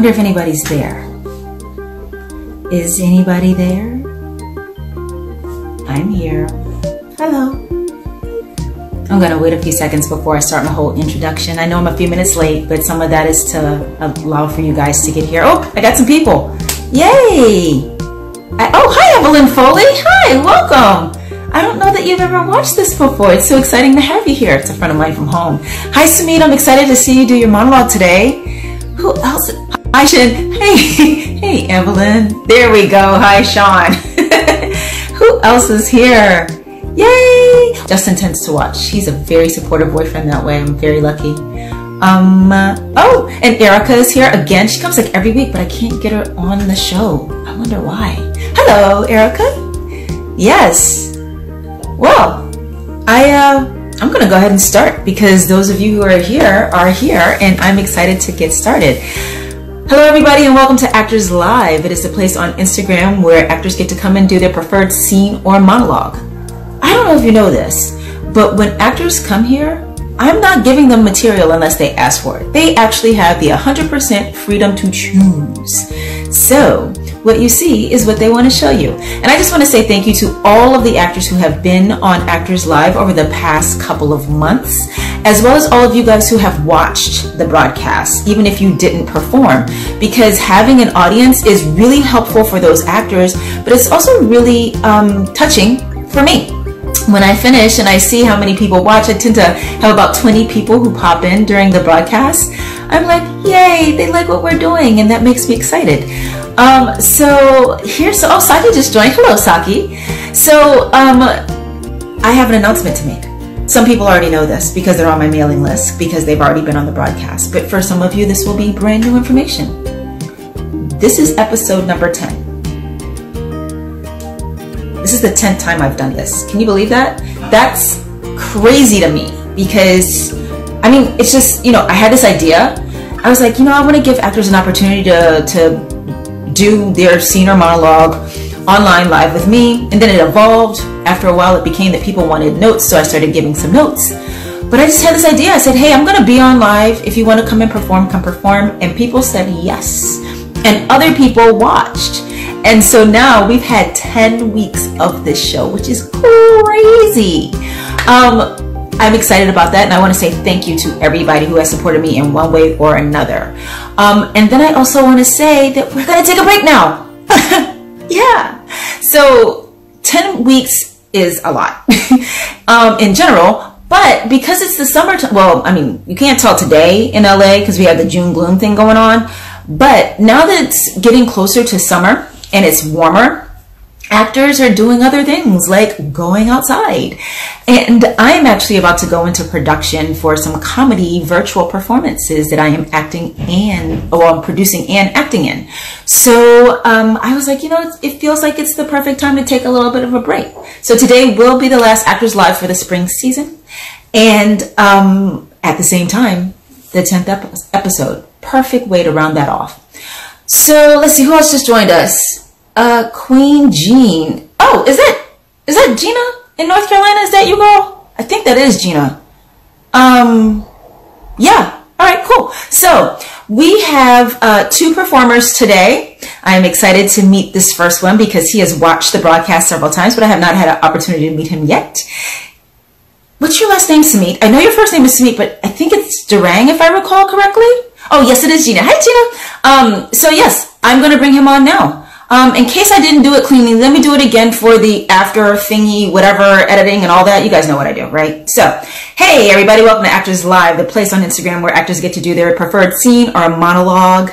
wonder if anybody's there. Is anybody there? I'm here. Hello. I'm gonna wait a few seconds before I start my whole introduction. I know I'm a few minutes late, but some of that is to allow for you guys to get here. Oh, I got some people. Yay! Oh, hi Evelyn Foley. Hi, welcome. I don't know that you've ever watched this before. It's so exciting to have you here. It's a friend of mine from home. Hi Sumeet, I'm excited to see you do your monologue today. Who else? Hi Shon. Hey Evelyn. There we go. Hi Shon. Who else is here? Yay! Justin tends to watch. He's a very supportive boyfriend that way. I'm very lucky. Oh, and Erica is here again. She comes like every week, but I can't get her on the show. I wonder why. Hello, Erica. Yes. Well, I'm gonna go ahead and start because those of you who are here, and I'm excited to get started. Hello everybody and welcome to Actors Live. It is the place on Instagram where actors get to come and do their preferred scene or monologue. I don't know if you know this, but when actors come here, I'm not giving them material unless they ask for it. They actually have the 100% freedom to choose. So what you see is what they want to show you. And I just want to say thank you to all of the actors who have been on Actors Live over the past couple of months, as well as all of you guys who have watched the broadcast, even if you didn't perform, because having an audience is really helpful for those actors, but it's also really touching for me. When I finish and I see how many people watch, I tend to have about 20 people who pop in during the broadcast. I'm like, yay, they like what we're doing, and that makes me excited. So Saki just joined. Hello, Saki. So I have an announcement to make. Some people already know this because they're on my mailing list because they've already been on the broadcast. But for some of you, this will be brand new information. This is episode number 10. This is the 10th time I've done this. Can you believe that? That's crazy to me because, I mean, it's just, I had this idea. I was like, I want to give actors an opportunity to do their scene or monologue online live with me. And then it evolved. After a while, it became that people wanted notes, so I started giving some notes. But I just had this idea. I said, hey, I'm going to be on live. If you want to come and perform, come perform. And people said yes. And other people watched. And so now we've had 10 weeks of this show, which is crazy. I'm excited about that. And I want to say thank you to everybody who has supported me in one way or another. And then I also want to say that we're going to take a break now. Yeah. So 10 weeks is a lot in general. But because it's the summertime, well, I mean, you can't tell today in LA because we have the June gloom thing going on. But now that it's getting closer to summer, and it's warmer, actors are doing other things like going outside. And I am actually about to go into production for some comedy virtual performances that I am I'm producing and acting in. So I was like, it feels like it's the perfect time to take a little bit of a break. So today will be the last Actors Live for the spring season. And at the same time, the 10th episode. Perfect way to round that off. So let's see who else just joined us. Queen Jean. Oh, is that Gina in North Carolina? Is that you, girl? I think that is Gina. Yeah. All right, cool. So we have 2 performers today. I am excited to meet this first one because he has watched the broadcast several times, but I have not had an opportunity to meet him yet. What's your last name, Sumeet? I know your first name is Sumeet, but I think it's Durang, if I recall correctly. Oh, yes, it is Gina. Hi, Gina. So yes, I'm going to bring him on now. In case I didn't do it cleanly, let me do it again for the after thingy, whatever, editing and all that. You guys know what I do, right? So, hey, everybody, welcome to Actors Live, the place on Instagram where actors get to do their preferred scene or a monologue.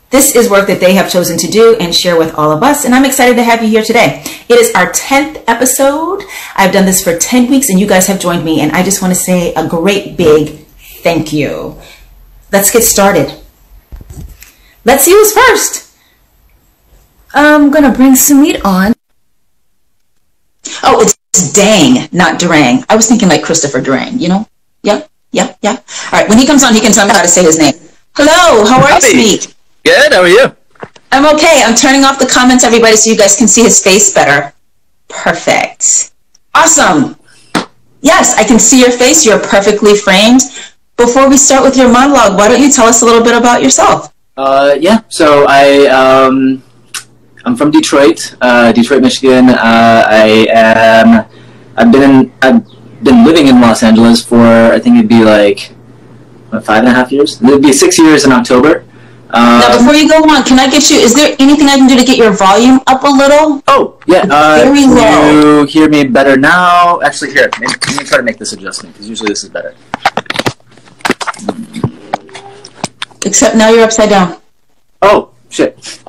This is work that they have chosen to do and share with all of us, and I'm excited to have you here today. It is our 10th episode. I've done this for 10 weeks, and you guys have joined me, and I just want to say a great big thank you. Let's get started. Let's see who's first. I'm going to bring Sumeet on. Oh, it's Dang, not Durang. I was thinking like Christopher Durang, Yeah. All right, when he comes on, he can tell me how to say his name. Hello, how are you, Sumeet? Good, how are you? I'm okay. I'm turning off the comments, everybody, so you guys can see his face better. Perfect. Awesome. Yes, I can see your face. You're perfectly framed. Before we start with your monologue, why don't you tell us a little bit about yourself? Yeah. So I'm from Detroit, Detroit, Michigan. I've been living in Los Angeles for, I think it'd be like, what, 5.5 years? It'd be 6 years in October. Now, before you go on, can I get you, is there anything I can do to get your volume up a little? Oh, yeah. Very low. Can you hear me better now? Actually, here, let me try to make this adjustment, because usually this is better. Except now you're upside down. Oh, shit.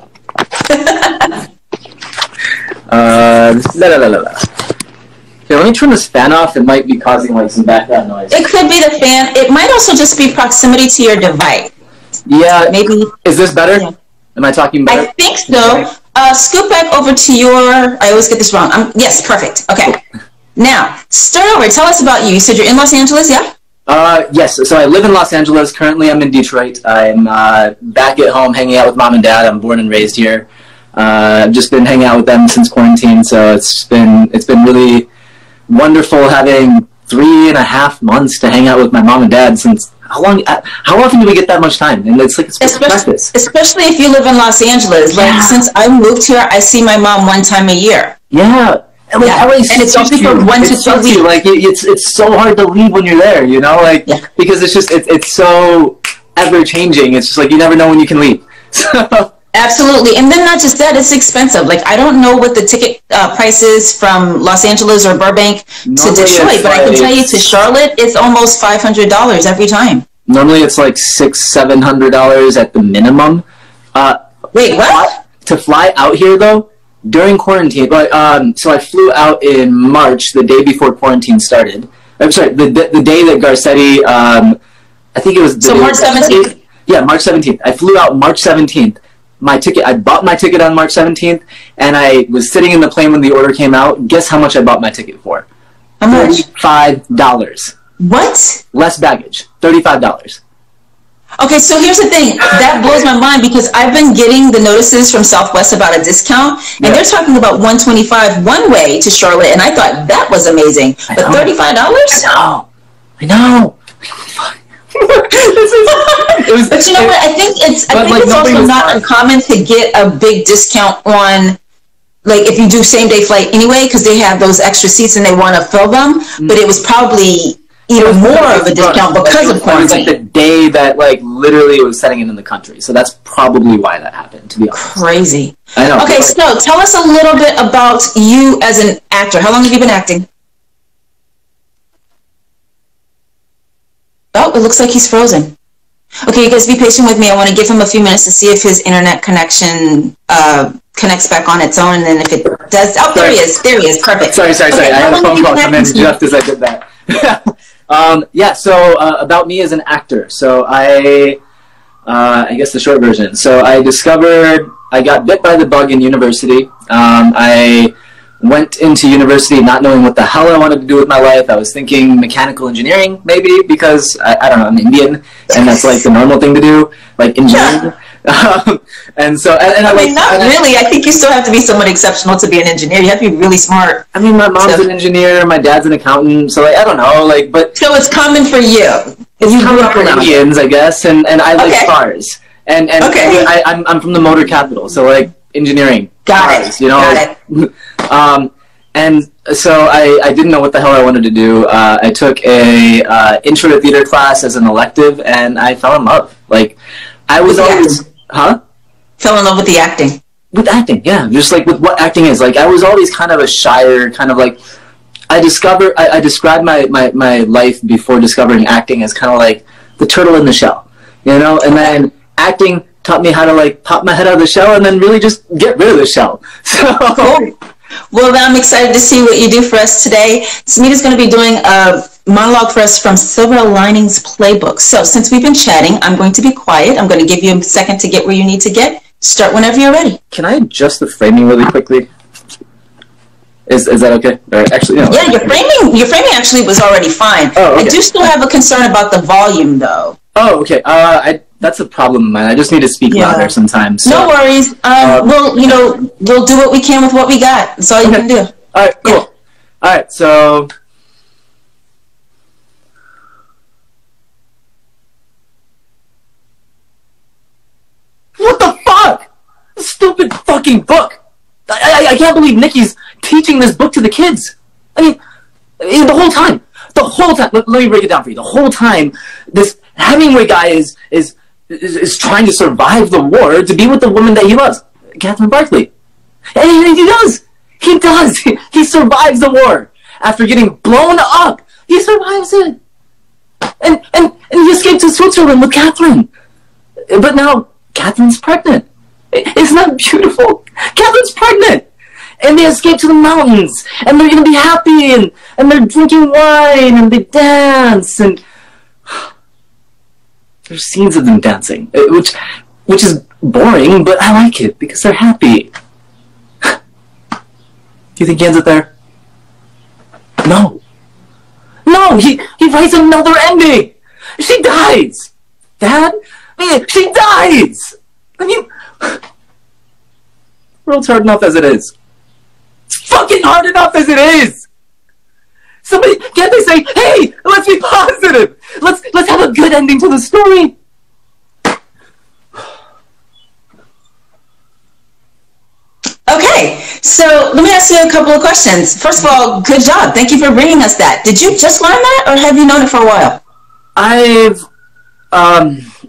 Okay, let me turn this fan off. It might be causing like some background noise. It could be the fan. It might also just be proximity to your device. Yeah. Maybe. Is this better? Yeah. Am I talking better? I think so. Scoot back over to your, I always get this wrong. Yes, perfect. Okay. Now, start over. Tell us about you. You said you're in Los Angeles, yeah? Yes. So I live in Los Angeles. Currently, I'm in Detroit. I'm back at home hanging out with mom and dad. I'm born and raised here. I've just been hanging out with them since quarantine, so it's been really wonderful having 3.5 months to hang out with my mom and dad. Since how often do we get that much time? And it's like especially if you live in Los Angeles. Like since I moved here, I see my mom 1 time a year. Yeah. And, like, and it's usually for 1 to 2 weeks. Like it's so hard to leave when you're there, you know, like because it's so ever changing. It's just like you never know when you can leave. So. Absolutely. And then not just that, it's expensive. Like, I don't know what the ticket price is from Los Angeles or Burbank to Detroit, but I can tell you to Charlotte, it's almost $500 every time. Normally it's like $600-700 at the minimum. Wait, what? To fly out here, though, during quarantine, so I flew out in March, the day before quarantine started. I'm sorry, the day that Garcetti, I think it was... So March 17th? Yeah, March 17th. I flew out March 17th. I bought my ticket on March 17th, and I was sitting in the plane when the order came out. Guess how much I bought my ticket for? How much? $35. What? Less baggage. $35. Okay, so here's the thing. That blows my mind because I've been getting the notices from Southwest about a discount, and they're talking about $125 one way to Charlotte, and I thought that was amazing. But $35? I know. But you know what? I think it's also not uncommon to get a big discount on, like, if you do same day flight anyway, because they have those extra seats and they want to fill them. But it was probably even more of a discount because of quarantine. It was like the day that like literally it was setting it in the country, so that's probably why that happened. To be honest, crazy. I know. Okay, so tell us a little bit about you as an actor. How long have you been acting? Oh, it looks like he's frozen. Okay, you guys be patient with me. I want to give him a few minutes to see if his internet connection connects back on its own, and then if it does... Oh, there he is. There he is. Perfect. Sorry. Okay, I had a phone call come in just as I did that. Yeah, so about me as an actor. So I guess the short version. So I got bit by the bug in university. I went into university not knowing what the hell I wanted to do with my life. I was thinking mechanical engineering, maybe, because, I don't know, I'm Indian, and that's like the normal thing to do, like engineering. Yeah. And so, and I mean, not really. I think you still have to be somewhat exceptional to be an engineer. You have to be really smart. I mean, my mom's an engineer, my dad's an accountant, so like, I don't know, like, but... So it's common for you. It's common for Indians, I guess, and I like cars. And I'm from the motor capital, so like, engineering. Got it. You know? Got it. And so I didn't know what the hell I wanted to do. I took a intro to theater class as an elective, and I fell in love. Like, I was always... Huh? Fell in love with the acting. With acting, yeah. Just like with what acting is. Like, I was always kind of a shyer, kind of like... I described my life before discovering acting as kind of like the turtle in the shell. You know? And then acting taught me how to like pop my head out of the shell and then really just get rid of the shell. So... Cool. Well, I'm excited to see what you do for us today. Sumeet is going to be doing a monologue for us from Silver Linings Playbook. So since we've been chatting, I'm going to be quiet. I'm going to give you a second to get where you need to get. Start whenever you're ready. Can I adjust the framing really quickly? Is that okay? Or actually, no. Yeah, your framing actually was already fine. Oh, okay. I do still have a concern about the volume, though. Oh, okay. That's a problem of mine. I just need to speak louder sometimes. So. No worries. We'll do what we can with what we got. That's all you can do. All right, cool. Yeah. All right, so... What the fuck? Stupid fucking book. I can't believe Nikki's teaching this book to the kids. I mean, the whole time, let me break it down for you. The whole time, this Hemingway guy is trying to survive the war to be with the woman that he loves, Catherine Barkley. And he does. He survives the war. After getting blown up, he survives it. And he escaped to Switzerland with Catherine. But now, Catherine's pregnant. Isn't that beautiful? Catherine's pregnant. And they escape to the mountains. And they're going to be happy. And they're drinking wine. And they dance. And there's scenes of them dancing. Which is boring, but I like it. Because they're happy. Do you think he ends it there? No. No, he writes another ending. She dies. Dad? She dies. I mean, the world's hard enough as it is. It's fucking hard enough as it is. Somebody, can't they say, hey, let's be positive. Let's have a good ending to the story. Okay, so let me ask you a couple of questions. First of all, good job. Thank you for bringing us that. Did you just learn that, or have you known it for a while?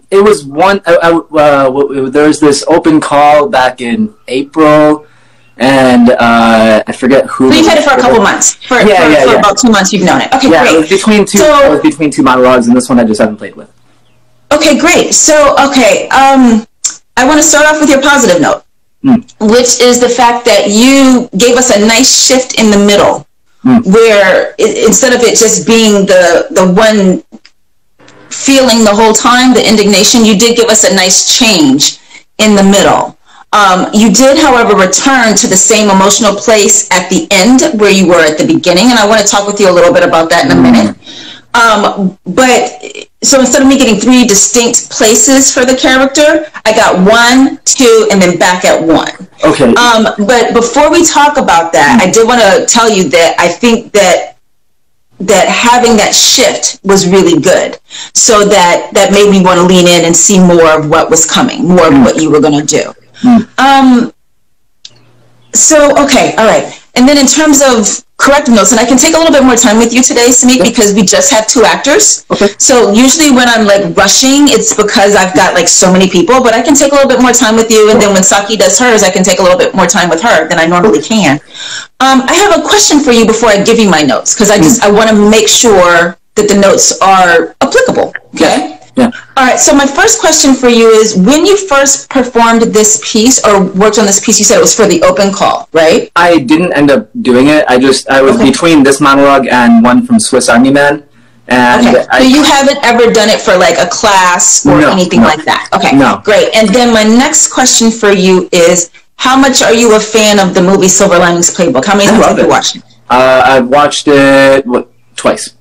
It was one, there was this open call back in April, and I forget who. So you've had it for a couple months. For about 2 months you've known it. Okay, great. It was between two monologues, and this one I just haven't played with. Okay, great. So, I want to start off with your positive note. Which is the fact that you gave us a nice shift in the middle, where instead of it just being the one feeling the whole time, the indignation, you did give us a nice change in the middle. You did, however, return to the same emotional place at the end where you were at the beginning, and I want to talk with you a little bit about that in a minute. So instead of me getting 3 distinct places for the character, I got 1, 2, and then back at 1. Okay. But before we talk about that, I did want to tell you that I think that having that shift was really good. So that made me want to lean in and see more of what was coming, more of what you were going to do. All right. And then in terms of corrective notes, and I can take a little bit more time with you today, Sumeet, because we just have 2 actors. Okay. So usually when I'm like rushing, it's because I've got like so many people, but I can take a little bit more time with you. And then when Saki does hers, I can take a little bit more time with her than I normally can. I have a question for you before I give you my notes, because I want to make sure that the notes are applicable. Okay. Yeah. All right. So my first question for you is, when you first performed this piece or worked on this piece, you said it was for the open call, right? I didn't end up doing it. I was between this monologue and one from Swiss Army Man. And so you haven't ever done it for like a class or anything like that? Okay. No. Great. And then my next question for you is, how much are you a fan of the movie Silver Linings Playbook? How many times have you watched it? I've watched it, twice.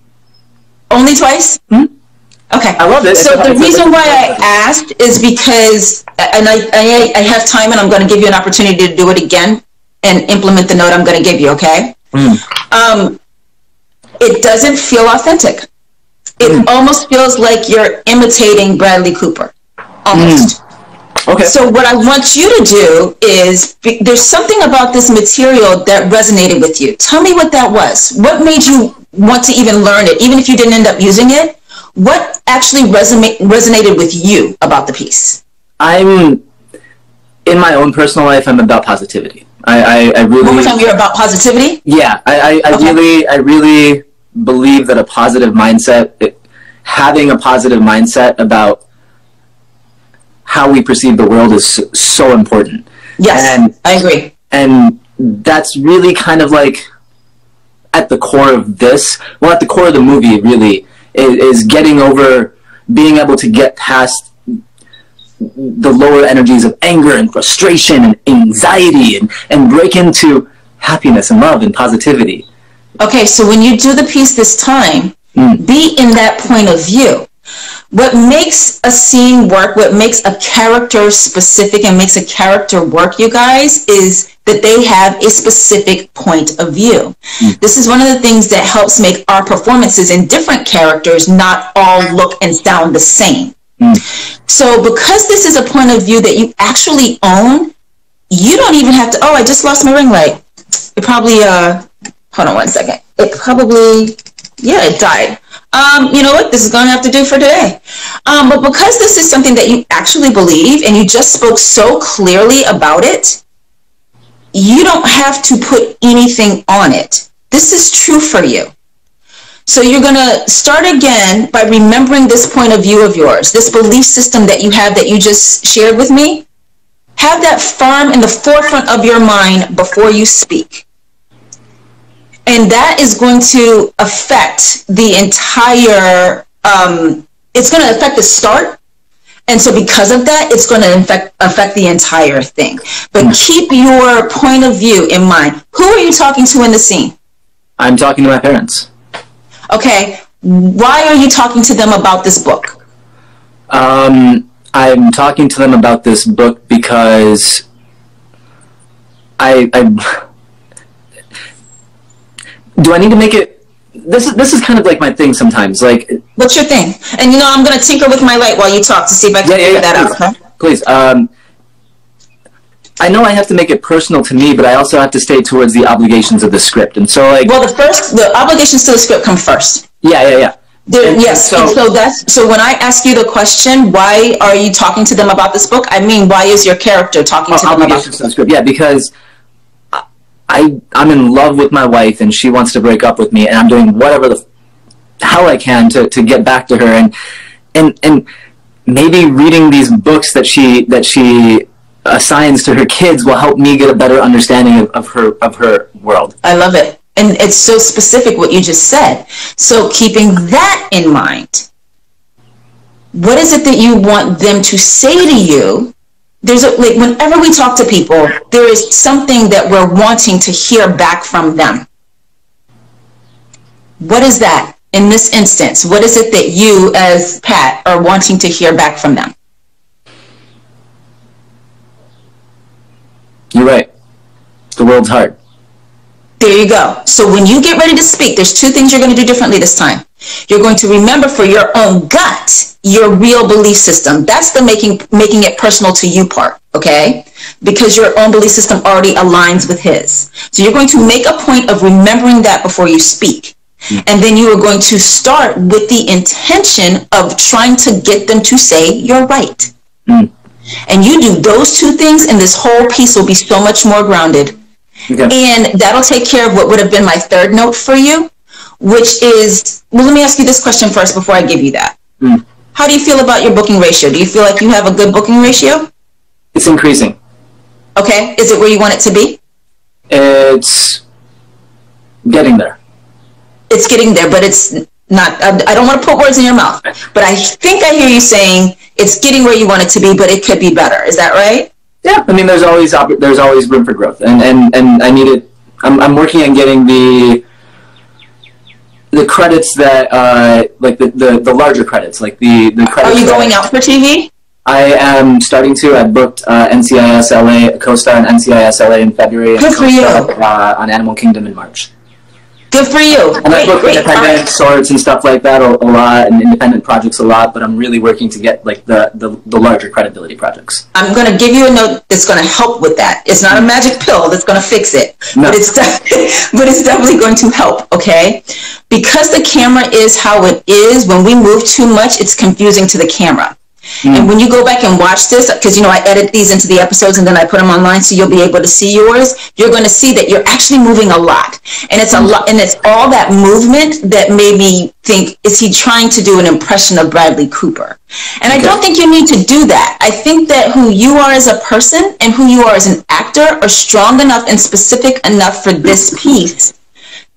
Only twice? Okay. I love it. So the reason why I asked is because, and I have time, and I'm going to give you an opportunity to do it again and implement the note I'm going to give you, okay? It doesn't feel authentic. It almost feels like you're imitating Bradley Cooper. Almost. Okay. So what I want you to do is, there's something about this material that resonated with you. Tell me what that was. What made you want to even learn it, even if you didn't end up using it? What actually resonated with you about the piece? In my own personal life, I'm about positivity. I really. One more time, you're about positivity? Yeah, I really believe that a positive mindset, having a positive mindset about how we perceive the world is so important. Yes, I agree. And that's really kind of like at the core of this. Well, at the core of the movie, really, is getting over, being able to get past the lower energies of anger and frustration and anxiety and break into happiness and love and positivity. Okay, so when you do the piece this time, be in that point of view. What makes a scene work, what makes a character specific and makes a character work, you guys, is that they have a specific point of view. This is one of the things that helps make our performances in different characters not all look and sound the same. So because this is a point of view that you actually own, you don't even have to, oh, I just lost my ring light. It probably, hold on one second. It probably, yeah, it died. You know what? This is going to have to do for today. But because this is something that you actually believe and you just spoke so clearly about it, you don't have to put anything on it. This is true for you. So you're going to start again by remembering this point of view of yours, this belief system that you have that you just shared with me. Have that firm in the forefront of your mind before you speak. And that is going to affect the entire, it's going to affect the start. And so because of that, it's going to affect the entire thing. But keep your point of view in mind. Who are you talking to in the scene? I'm talking to my parents. Okay. Why are you talking to them about this book? I'm talking to them about this book because I do I need to make it, this is kind of like my thing sometimes, like. What's your thing? And you know, I'm going to tinker with my light while you talk to see if I can figure that out. Huh? Please. I know I have to make it personal to me, but I also have to stay towards the obligations of the script. And so, like, well, the obligations to the script come first. Yeah. Yes. So when I ask you the question, why are you talking to them about this book? I mean, why is your character talking to them about this book? Script? Yeah, because I'm in love with my wife, and she wants to break up with me, and I'm doing whatever the hell I can to get back to her, and maybe reading these books that she assigns to her kids will help me get a better understanding of her world. I love it. And it's so specific what you just said. So keeping that in mind, what is it that you want them to say to you? There's like whenever we talk to people, there is something that we're wanting to hear back from them. What is that in this instance? What is it that you as Pat are wanting to hear back from them? You're right. The world's hard. There you go. So when you get ready to speak, there's two things you're going to do differently this time. You're going to remember for your own gut, your real belief system. That's the making it personal to you part, okay? Because your own belief system already aligns with his. So you're going to make a point of remembering that before you speak. And then you are going to start with the intention of trying to get them to say you're right. And you do those two things and this whole piece will be so much more grounded. Okay. And that'll take care of what would have been my third note for you, which is, well, let me ask you this question first before I give you that. How do you feel about your booking ratio? Do you feel like you have a good booking ratio? It's increasing. Okay. Is it where you want it to be? It's getting there. It's getting there, but it's not, I don't want to put words in your mouth, but I think I hear you saying it's getting where you want it to be, but it could be better. Is that right? Yeah, I mean, there's always room for growth, and I need it. I'm working on getting the credits that like the larger credits, like the credits. Are you going out for TV? I am starting to. I booked NCIS LA, a co-star on NCIS LA in February. Good for you. On Animal Kingdom in March. Good for you. And I book independent sorts and stuff like that a lot, and independent projects a lot, but I'm really working to get like the larger credibility projects. I'm going to give you a note that's going to help with that. It's not a magic pill that's going to fix it, no. but it's definitely going to help, okay? Because the camera is how it is, when we move too much, it's confusing to the camera. And when you go back and watch this, because, you know, I edit these into the episodes and then I put them online so you'll be able to see yours, you're going to see that you're actually moving a lot. And it's a lot, and it's all that movement that made me think, is he trying to do an impression of Bradley Cooper? And I don't think you need to do that. I think that who you are as a person and who you are as an actor are strong enough and specific enough for this piece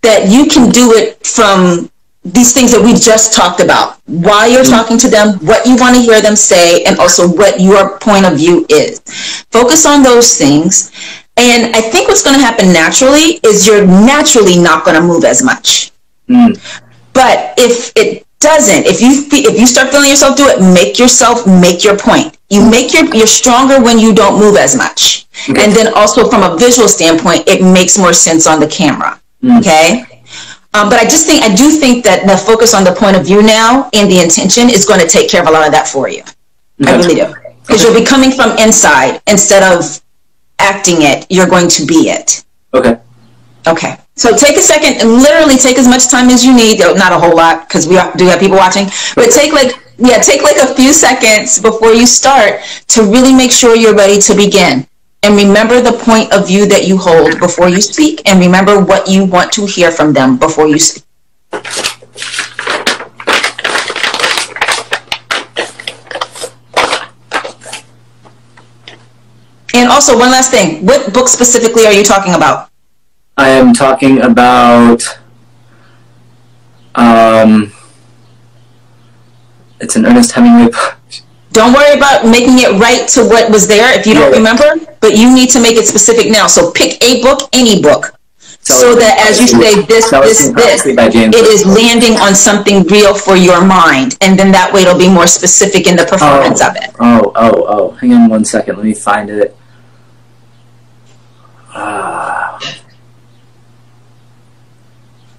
that you can do it from these things that we just talked about, why you're talking to them, what you want to hear them say, and also what your point of view is. Focus on those things. And I think what's going to happen naturally is you're naturally not going to move as much. But if it doesn't, if you start feeling yourself do it, make your point. You're stronger when you don't move as much. Okay. And then also from a visual standpoint, it makes more sense on the camera. Okay? But I do think that the focus on the point of view now and the intention is going to take care of a lot of that for you. I really do. Because you'll be coming from inside instead of acting it. You're going to be it. Okay. Okay. So take a second and literally take as much time as you need. Not a whole lot because we do have people watching. But take like a few seconds before you start to really make sure you're ready to begin. And remember the point of view that you hold before you speak. And remember what you want to hear from them before you speak. And also, one last thing. What book specifically are you talking about? I am talking about... it's an Ernest Hemingway book. Don't worry about making it right to what was there if you don't remember, but you need to make it specific now. So pick a book, any book, so that as you say this, it is landing on something real for your mind. And then that way it'll be more specific in the performance of it. Hang on one second. Let me find it.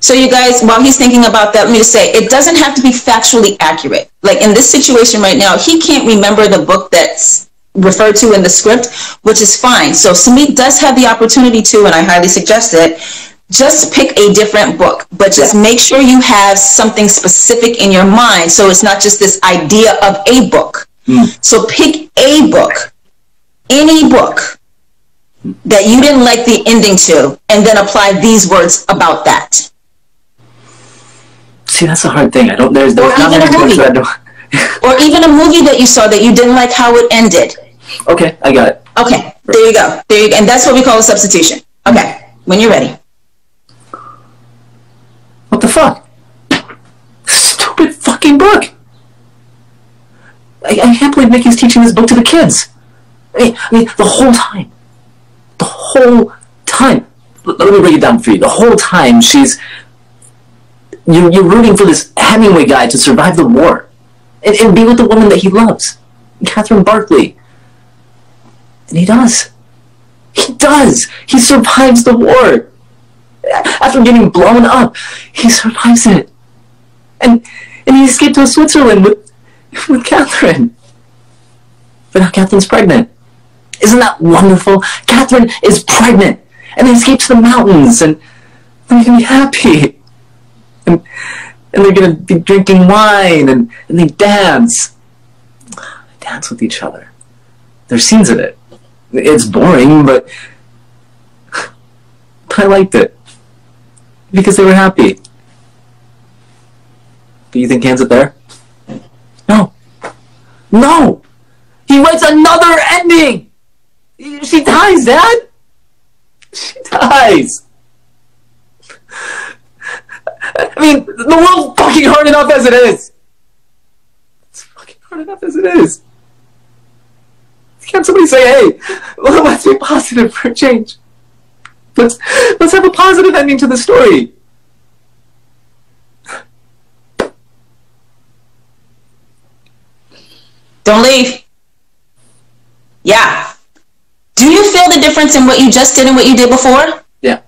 So you guys, while he's thinking about that, let me just say, it doesn't have to be factually accurate. Like in this situation right now, he can't remember the book that's referred to in the script, which is fine. So Sumeet does have the opportunity to, and I highly suggest it, just pick a different book, but just make sure you have something specific in your mind. So it's not just this idea of a book. So pick a book, any book that you didn't like the ending to, and then apply these words about that. See, that's a hard thing. There's or even a movie. Or even a movie that you saw that you didn't like how it ended. Okay, I got it. Okay, there you go. And that's what we call a substitution. Okay, when you're ready. What the fuck? Stupid fucking book. I can't believe Nikki's teaching this book to the kids. I mean, the whole time. The whole time. Let me break it down for you. The whole time you're rooting for this Hemingway guy to survive the war and be with the woman that he loves, Catherine Barkley. And he does. He does. He survives the war. After getting blown up, he survives it. And he escaped to Switzerland with Catherine. But now Catherine's pregnant. Isn't that wonderful? Catherine is pregnant. And they escape to the mountains. And they're going to be happy. And they're going to be drinking wine. And they dance. They dance with each other. There's scenes of it. It's boring, but I liked it. Because they were happy. Do you think he ends it there? No. No! He writes another ending! She dies, Dad! She dies! I mean, the world's fucking hard enough as it is! It's fucking hard enough as it is. Can't somebody say, hey, let's be positive for a change? Let's have a positive ending to the story. Don't leave. Yeah. Do you feel the difference in what you just did and what you did before? Yeah.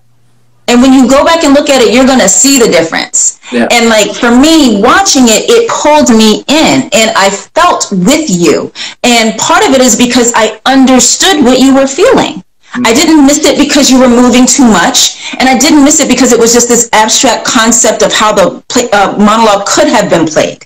And when you go back and look at it, you're going to see the difference. Yeah. And like for me, watching it, it pulled me in and I felt with you. And part of it is because I understood what you were feeling. I didn't miss it because you were moving too much. And I didn't miss it because it was just this abstract concept of how the monologue could have been played.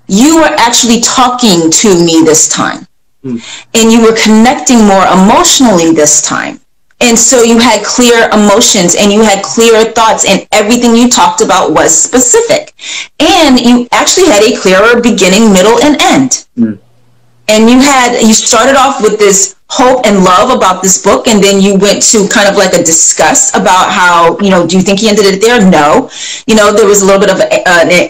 You were actually talking to me this time. And you were connecting more emotionally this time. And so you had clear emotions and you had clear thoughts and everything you talked about was specific. And you actually had a clearer beginning, middle, and end. And you started off with this hope and love about this book, and then you went to kind of like a disgust about how, do you think he ended it there? No. There was a little bit of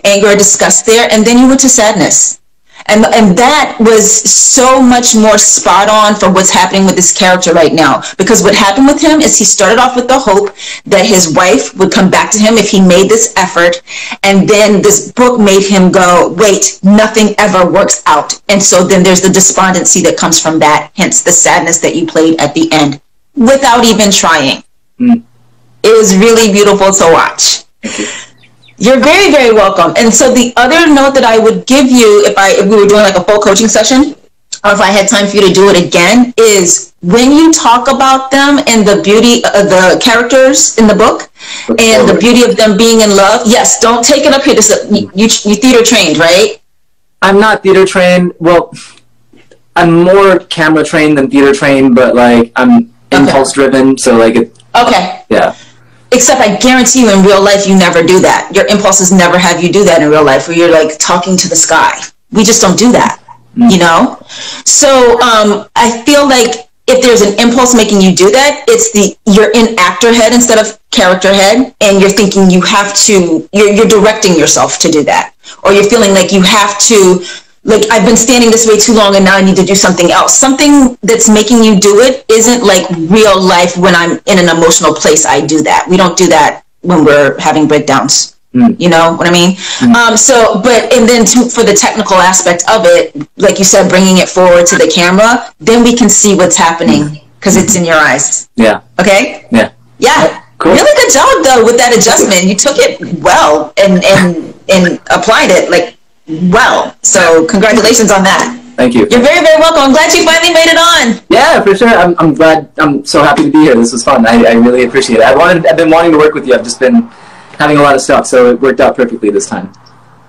anger or disgust there, and then you went to sadness. And that was so much more spot on for what's happening with this character right now. Because what happened with him is he started off with the hope that his wife would come back to him if he made this effort. And then this book made him go, wait, nothing ever works out. And so then there's the despondency that comes from that. Hence the sadness that you played at the end without even trying. It was really beautiful to watch. You're very, very welcome. And so the other note that I would give you if we were doing like a full coaching session, or if I had time for you to do it again, is when you talk about them and the beauty of the characters in the book and the beauty of them being in love, yes, don't take it up here. You theater trained, right? I'm not theater trained. Well, I'm more camera trained than theater trained, but like I'm impulse driven. So like yeah. Except I guarantee you in real life, you never do that. Your impulses never have you do that in real life where you're like talking to the sky. We just don't do that, you know? So I feel like if there's an impulse making you do that, you're in actor head instead of character head, and you're thinking you're directing yourself to do that. Or you're feeling like you have to, like, I've been standing this way too long and now I need to do something else. Something that's making you do it isn't like real life. When I'm in an emotional place, I do that. We don't do that when we're having breakdowns. You know what I mean? And then for the technical aspect of it, like you said, bringing it forward to the camera, then we can see what's happening because it's in your eyes. Yeah. Okay? Yeah. Yeah. Cool. Really good job though with that adjustment. You took it well and applied it like well. So congratulations on that. Thank you. You're very, very welcome. I'm glad you finally made it on. Yeah, for sure. I'm glad. I'm so happy to be here. This was fun. I really appreciate it. I've been wanting to work with you. I've just been having a lot of stuff, so it worked out perfectly this time.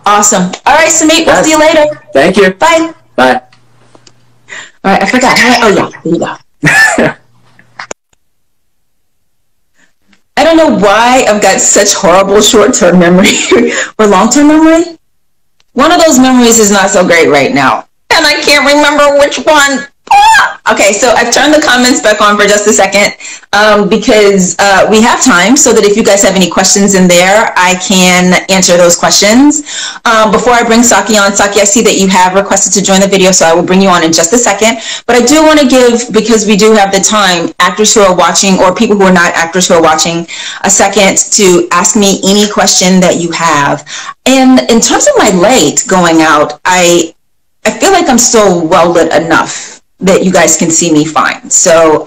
Awesome. All right, Sumeet, we'll see you later. Thank you. Bye. Bye. All right, I forgot. Oh, yeah, there you go. I don't know why I've got such horrible short-term memory or long-term memory. One of those memories is not so great right now, and I can't remember which one. Okay, so I've turned the comments back on for just a second because we have time, so that if you guys have any questions in there, I can answer those questions. Before I bring Saki on, Saki, I see that you have requested to join the video, so I will bring you on in just a second. But I do want to give, because we do have the time, actors who are watching or people who are not actors who are watching, a second to ask me any question that you have. And in terms of my light going out, I feel like I'm still well lit enough that you guys can see me fine. So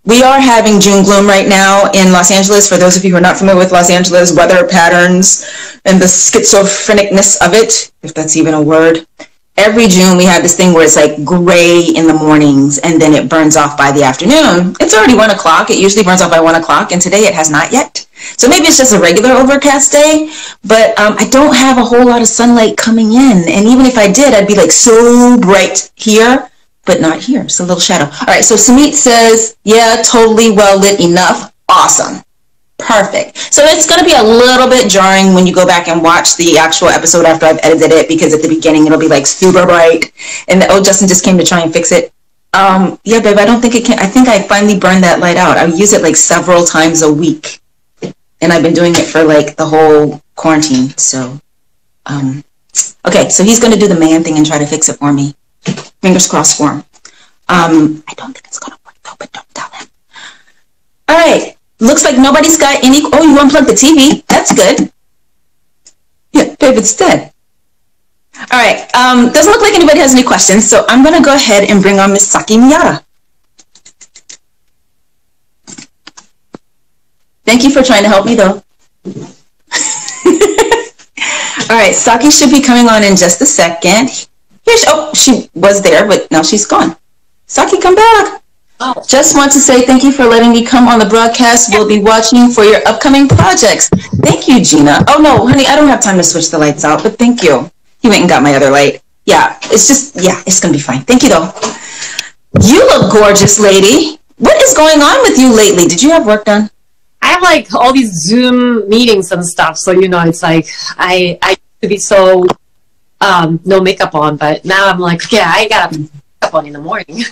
we are having June gloom right now in Los Angeles. For those of you who are not familiar with Los Angeles weather patterns and the schizophrenicness of it, if that's even a word, every June we have this thing where it's like gray in the mornings and then it burns off by the afternoon. It's already 1 o'clock. It usually burns off by 1 o'clock, and today it has not yet. So maybe it's just a regular overcast day, but I don't have a whole lot of sunlight coming in. And even if I did, I'd be like so bright here, but not here. It's a little shadow. All right, so Sumeet says, yeah, totally well lit enough. Awesome. Perfect. So it's going to be a little bit jarring when you go back and watch the actual episode after I've edited it, because at the beginning it'll be like super bright. And Justin just came to try and fix it. Yeah, babe, I don't think it can. I think I finally burned that light out. I use it like several times a week. And I've been doing it for like the whole quarantine. So, okay, so he's going to do the man thing and try to fix it for me. Fingers crossed for him. I don't think it's going to work though, but don't tell him. All right. Looks like nobody's got any. Oh, you unplugged the TV. That's good. Yeah, David's dead. All right. Doesn't look like anybody has any questions, so I'm going to go ahead and bring on Miss Saki Miata. Thank you for trying to help me, though. All right. Saki should be coming on in just a second. She was there, but now she's gone. Saki, come back. Oh. Just want to say thank you for letting me come on the broadcast. We'll be watching for your upcoming projects. Thank you, Gina. Oh, no, honey, I don't have time to switch the lights out, but thank you. He went and got my other light. Yeah, it's just, yeah, it's going to be fine. Thank you, though. You look gorgeous, lady. What is going on with you lately? Did you have work done? I have like all these Zoom meetings and stuff, so you know, it's like I used to be so no makeup on, but now I'm like, yeah, I got makeup on in the morning.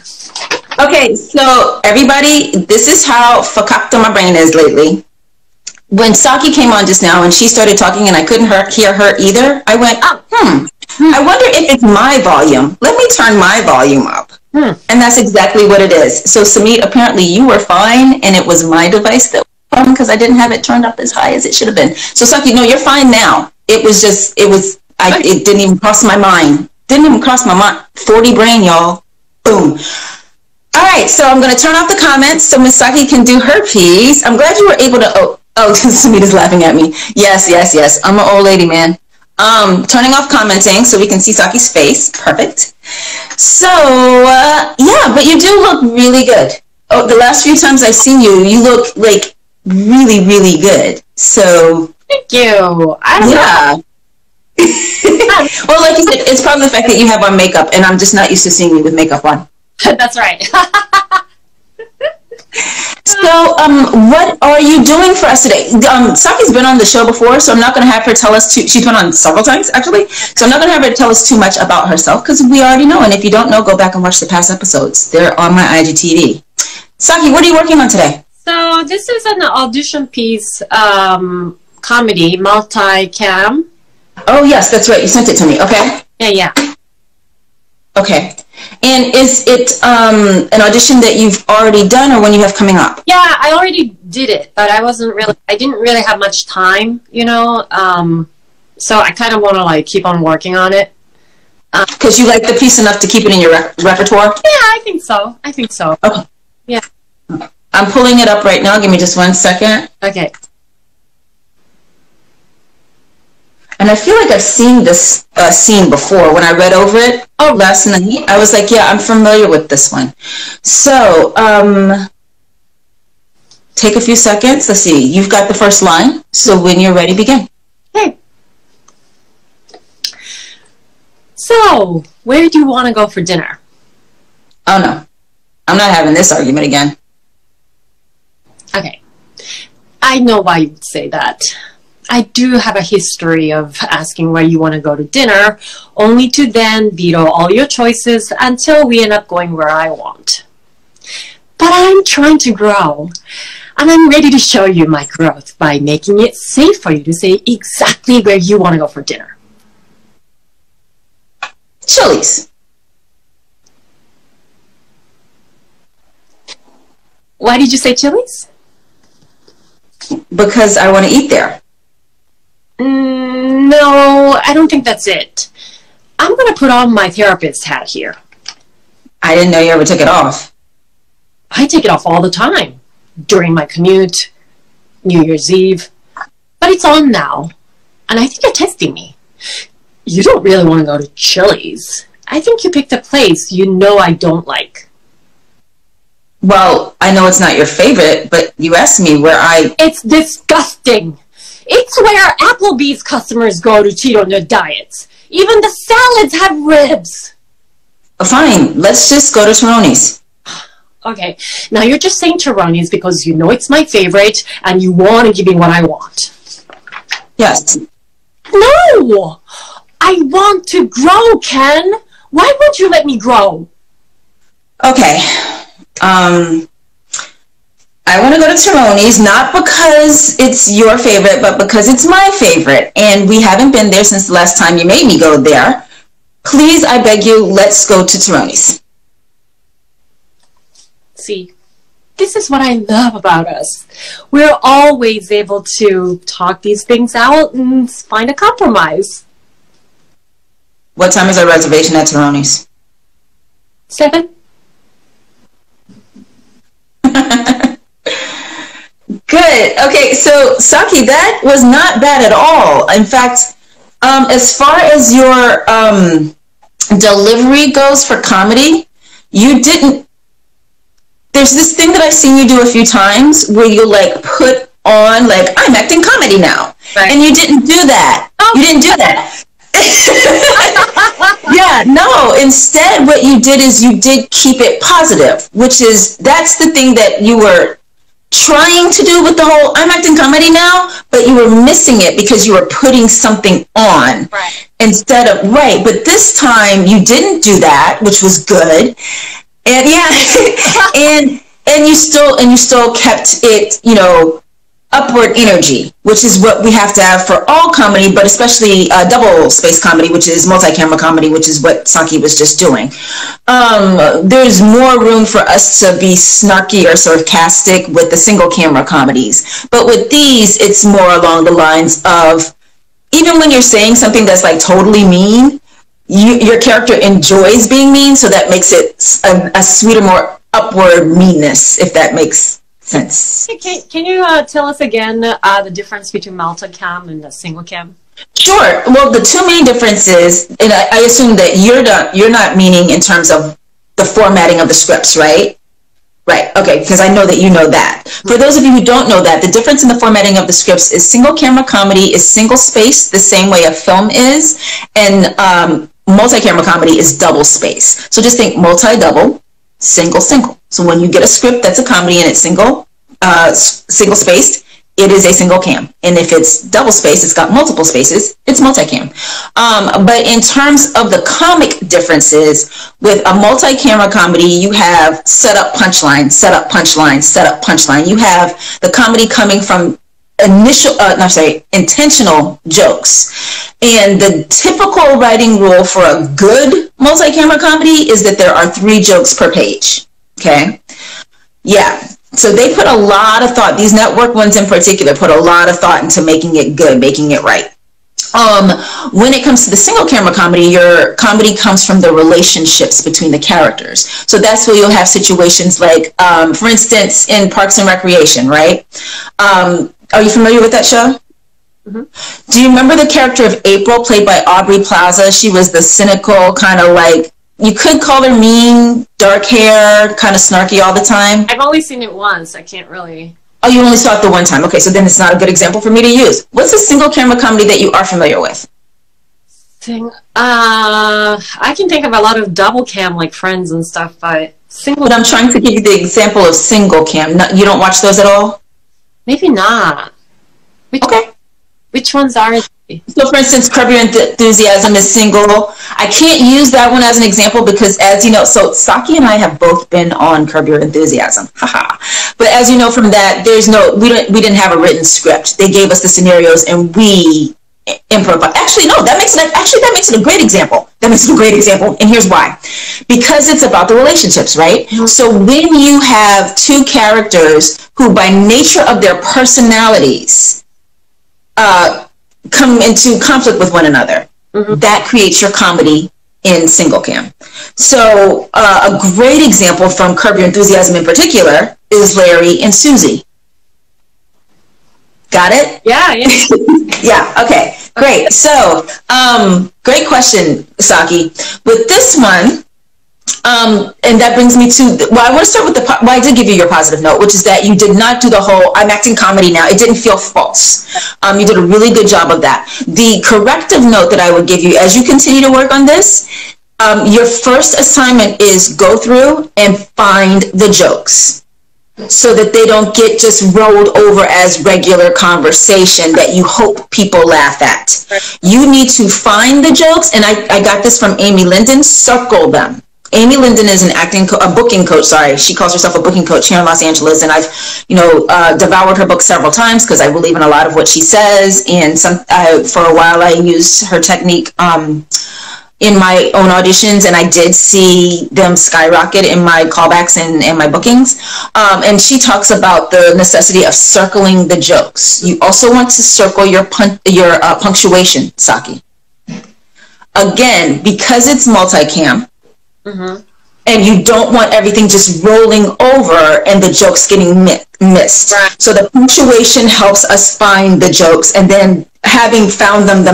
Okay, so everybody, this is how fakakta my brain is lately. When Saki came on just now and she started talking and I couldn't hear her either, I went, I wonder if it's my volume. Let me turn my volume up. And that's exactly what it is. So Sumeet, apparently you were fine and it was my device that was fine because I didn't have it turned up as high as it should have been. So Saki, no, you're fine now. It was just, it didn't even cross my mind. Didn't even cross my mind. 40 brain, y'all. Boom. All right, so I'm going to turn off the comments so Miss Saki can do her piece. I'm glad you were able to, Oh, Sumeet is laughing at me. Yes, yes, yes. I'm an old lady, man. Turning off commenting so we can see Saki's face. Perfect. So, yeah, but you do look really good. Oh, the last few times I've seen you, you look like really, really good. So, thank you. I don't know. Well, like you said, it's probably the fact that you have on makeup, and I'm just not used to seeing you with makeup on. That's right. So, what are you doing for us today? Saki's been on the show before, so I'm not going to have her tell us she's been on several times, actually. So I'm not going to have her tell us too much about herself, because we already know. And if you don't know, go back and watch the past episodes. They're on my IGTV. Saki, what are you working on today? So this is an audition piece, comedy, multi-cam. Oh, yes, that's right. You sent it to me. Okay. Yeah. Okay. And is it an audition that you've already done or one you have coming up? Yeah, I already did it, but I didn't really have much time, you know. So I kind of want to like keep on working on it. Because you like the piece enough to keep it in your repertoire? Yeah, I think so. Okay. Yeah. I'm pulling it up right now. Give me just 1 second. Okay. And I feel like I've seen this scene before. When I read over it last night, I was like, yeah, I'm familiar with this one. So, take a few seconds. Let's see. You've got the first line. So when you're ready, begin. Okay. So, where do you want to go for dinner? Oh, no. I'm not having this argument again. Okay. I know why you would say that. I do have a history of asking where you want to go to dinner, only to then veto all your choices until we end up going where I want. But I'm trying to grow, and I'm ready to show you my growth by making it safe for you to say exactly where you want to go for dinner. Chili's. Why did you say Chili's? Because I want to eat there. No, I don't think that's it. I'm going to put on my therapist hat here. I didn't know you ever took it off. I take it off all the time. During my commute, New Year's Eve. But it's on now. And I think you're testing me. You don't really want to go to Chili's. I think you picked a place you know I don't like. Well, I know it's not your favorite, but you asked me where I... It's disgusting. It's where Applebee's customers go to cheat on their diets. Even the salads have ribs. Fine, let's just go to Taroni's. Okay, now you're just saying Taroni's because you know it's my favorite and you want to give me what I want. Yes. No! I want to grow, Ken. Why won't you let me grow? Okay. I want to go to Taroni's, not because it's your favorite, but because it's my favorite. And we haven't been there since the last time you made me go there. Please, I beg you, let's go to Taroni's. See, this is what I love about us. We're always able to talk these things out and find a compromise. What time is our reservation at Taroni's? 7. Good. Okay, so Saki, that was not bad at all. In fact, as far as your delivery goes for comedy, you didn't... There's this thing that I've seen you do a few times where you like put on like, I'm acting comedy now. Right. And you didn't do that. Oh. You didn't do that. Yeah, no. Instead, what you did is you did keep it positive, which is, that's the thing that you were trying to do with the whole I'm acting comedy now, but you were missing it because you were putting something on. Right. Instead of, right. But this time you didn't do that, which was good. And yeah, and you still kept it, you know, upward energy, which is what we have to have for all comedy, but especially double space comedy, which is multi-camera comedy, which is what Saki was just doing. There's more room for us to be snarky or sarcastic with the single camera comedies. But with these, it's more along the lines of, even when you're saying something that's like totally mean, your character enjoys being mean, so that makes it a sweeter, more upward meanness, if that makes sense. Can you tell us again the difference between multicam and a single cam? Sure. Well, the two main differences, and I assume that you're not meaning in terms of the formatting of the scripts, right? Right. Okay. Because I know that you know that. For those of you who don't know that, the difference in the formatting of the scripts is single camera comedy is single space, the same way a film is, and multi-camera comedy is double space. So just think multi-double, single. So when you get a script that's a comedy and it's single spaced, it is a single cam. And if it's double spaced, it's got multiple spaces, it's multicam. But in terms of the comic differences, with a multi-camera comedy, you have set up punchline, set up punchline, set up punchline. You have the comedy coming from intentional jokes. And the typical writing rule for a good multi-camera comedy is that there are 3 jokes per page. Okay? Yeah. So they put a lot of thought, these network ones in particular, put a lot of thought into making it good, making it right. When it comes to the single camera comedy, your comedy comes from the relationships between the characters. So that's where you'll have situations like, for instance, in Parks and Recreation, right? Are you familiar with that show? Mm-hmm. Do you remember the character of April, played by Aubrey Plaza? She was the cynical, kind of like, you could call her mean, dark hair, kind of snarky all the time. I've only seen it once. I can't really... Oh, you only saw it the one time. Okay, so then it's not a good example for me to use. What's a single camera comedy that you are familiar with? I can think of a lot of double cam, like Friends and stuff, but single... But I'm trying to give you the example of single cam. You don't watch those at all? Maybe not. Which ones are they? So, for instance, Curb Your Enthusiasm is single. I can't use that one as an example because, as you know, so Saki and I have both been on Curb Your Enthusiasm. Haha. But as you know from that, we didn't have a written script. They gave us the scenarios and we improvised. Actually, no, that makes it a great example. That makes it a great example. And here's why. Because it's about the relationships, right? Mm-hmm. So when you have 2 characters who, by nature of their personalities, come into conflict with one another, mm-hmm. that creates your comedy in single cam. So a great example from Curb Your Enthusiasm in particular is Larry and Susie. Got it? Yeah. Yeah, okay, great. So, great question, Saki. With this one, and that brings me to, I want to start with I did give you your positive note, which is that you did not do the whole, I'm acting comedy now. It didn't feel false. You did a really good job of that. The corrective note that I would give you as you continue to work on this, your first assignment is go through and find the jokes so that they don't get just rolled over as regular conversation that you hope people laugh at. Right. You need to find the jokes, and I got this from Amy Linden, circle them. Amy Linden is a booking coach. Sorry, she calls herself a booking coach here in Los Angeles, and I've, devoured her book several times because I believe in a lot of what she says. And for a while, I used her technique in my own auditions, and I did see them skyrocket in my callbacks and my bookings. And she talks about the necessity of circling the jokes. You also want to circle your punctuation, Saki. Again, because it's multicam. Mm-hmm. And you don't want everything just rolling over and the jokes getting missed. Right. So the punctuation helps us find the jokes, and then having found them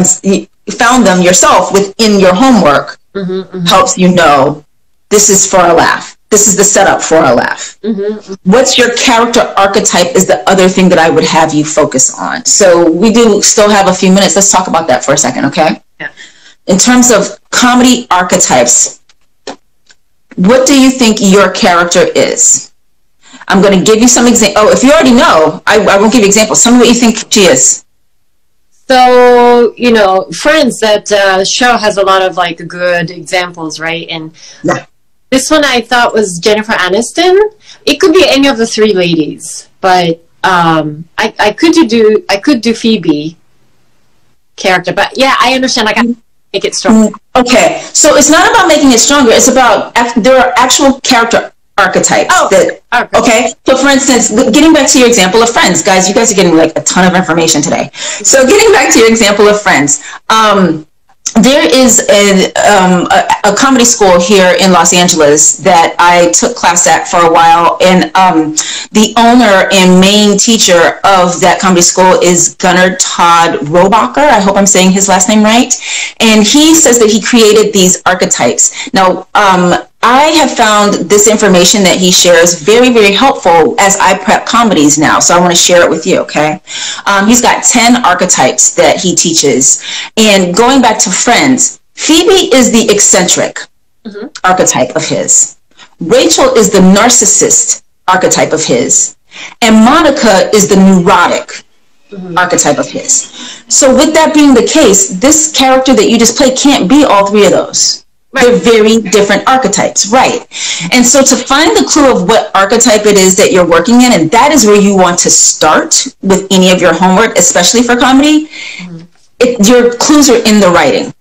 yourself within your homework, mm-hmm, mm-hmm. helps you know this is for a laugh. This is the setup for a laugh. Mm-hmm, mm-hmm. What's your character archetype is the other thing that I would have you focus on. So we do still have a few minutes. Let's talk about that for a second, okay? Yeah. In terms of comedy archetypes, what do you think your character is? I'm going to give you some examples. Oh, if you already know, I won't give you examples. Tell me what you think she is. So, Friends, that show has a lot of good examples, right? And yeah. This one I thought was Jennifer Aniston. It could be any of the 3 ladies, but I could do Phoebe character. But yeah, I understand. I make it stronger. Okay, so it's not about making it stronger. It's about there are actual character archetypes. Okay. So for instance, getting back to your example of Friends, guys, you guys are getting a ton of information today. So getting back to your example of Friends, There is a comedy school here in Los Angeles that I took class at for a while, and the owner and main teacher of that comedy school is Gunnar Todd Robacher. I hope I'm saying his last name right. And he says that he created these archetypes. Now, I have found this information that he shares very, very helpful as I prep comedies now. So I want to share it with you, okay? He's got 10 archetypes that he teaches. And going back to Friends, Phoebe is the eccentric archetype of his. Rachel is the narcissist archetype of his. And Monica is the neurotic archetype of his. So with that being the case, this character that you just played can't be all three of those. Right. They're very different archetypes, right? And so to find the clue of what archetype it is that you're working in, and that is where you want to start with any of your homework, especially for comedy, your clues are in the writing.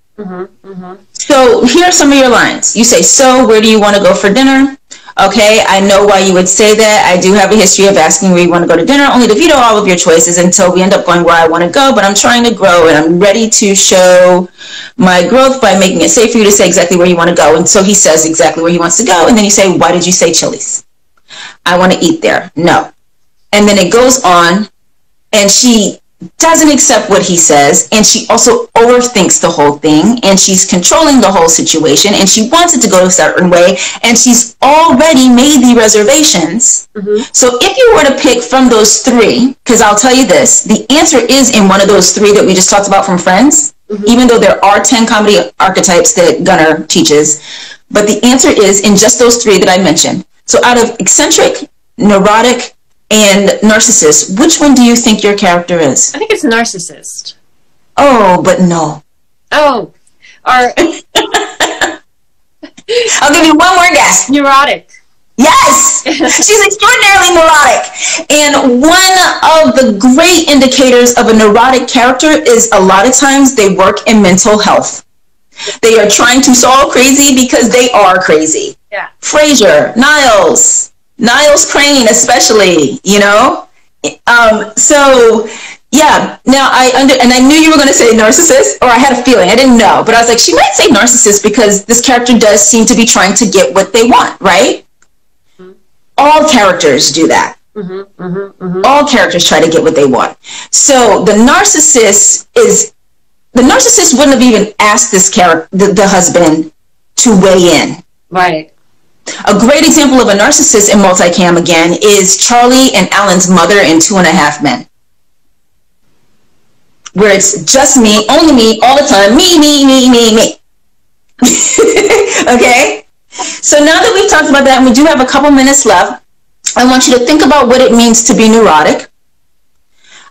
So here are some of your lines. You say, so where do you want to go for dinner? Okay, I know why you would say that. I do have a history of asking where you want to go to dinner, only to veto all of your choices until we end up going where I want to go, but I'm trying to grow and I'm ready to show my growth by making it safe for you to say exactly where you want to go. And so he says exactly where he wants to go, and then you say, why did you say Chili's? I want to eat there. No. And then it goes on, and she doesn't accept what he says, and she also overthinks the whole thing, and she's controlling the whole situation, and she wants it to go a certain way, and she's already made the reservations. So if you were to pick from those three, because I'll tell you this, the answer is in one of those three that we just talked about from Friends, even though there are 10 comedy archetypes that Gunnar teaches, but the answer is in just those three that I mentioned. So out of eccentric, neurotic, and narcissist, which one do you think your character is? I think it's narcissist. Oh, but no. Oh, or I'll give you one more guess. Neurotic. Yes, she's extraordinarily neurotic. And one of the great indicators of a neurotic character is a lot of times they work in mental health. They are trying to solve crazy because they are crazy. Yeah. Frasier, Niles Crane especially, you know? So, yeah. Now, I knew you were going to say narcissist, or I had a feeling. I didn't know. But I was like, she might say narcissist because this character does seem to be trying to get what they want, right? All characters do that. All characters try to get what they want. So the narcissist wouldn't have even asked this character, the husband, to weigh in. Right. A great example of a narcissist in multicam again is Charlie and Alan's mother in 2.5 Men, where it's just me, only me, all the time, me. Okay? So now that we've talked about that, and we do have a couple minutes left, I want you to think about what it means to be neurotic.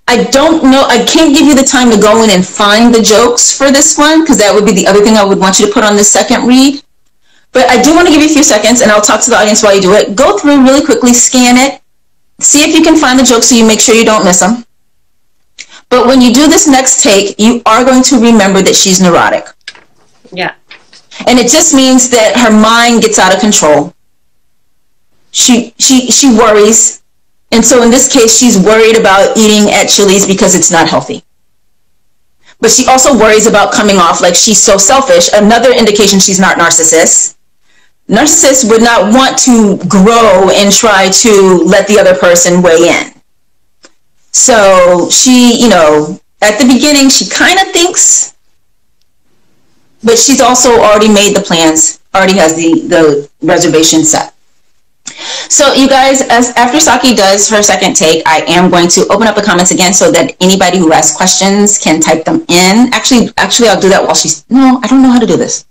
I don't know, I can't give you the time to go in and find the jokes for this one, because that would be the other thing I would want you to put on this second read. But I do want to give you a few seconds, and I'll talk to the audience while you do it. Go through really quickly, scan it, see if you can find the jokes so you make sure you don't miss them. But when you do this next take, you are going to remember that she's neurotic. Yeah. And it just means that her mind gets out of control. She worries. And so in this case, she's worried about eating at Chili's because it's not healthy. But she also worries about coming off like she's so selfish. Another indication she's not narcissist. Narcissists would not want to grow and try to let the other person weigh in. So she, you know, at the beginning, she kind of thinks, but she's also already made the plans, already has the reservation set. So you guys, after Saki does her second take, I am going to open up the comments again so that anybody who has questions can type them in. Actually, I'll do that while no, I don't know how to do this.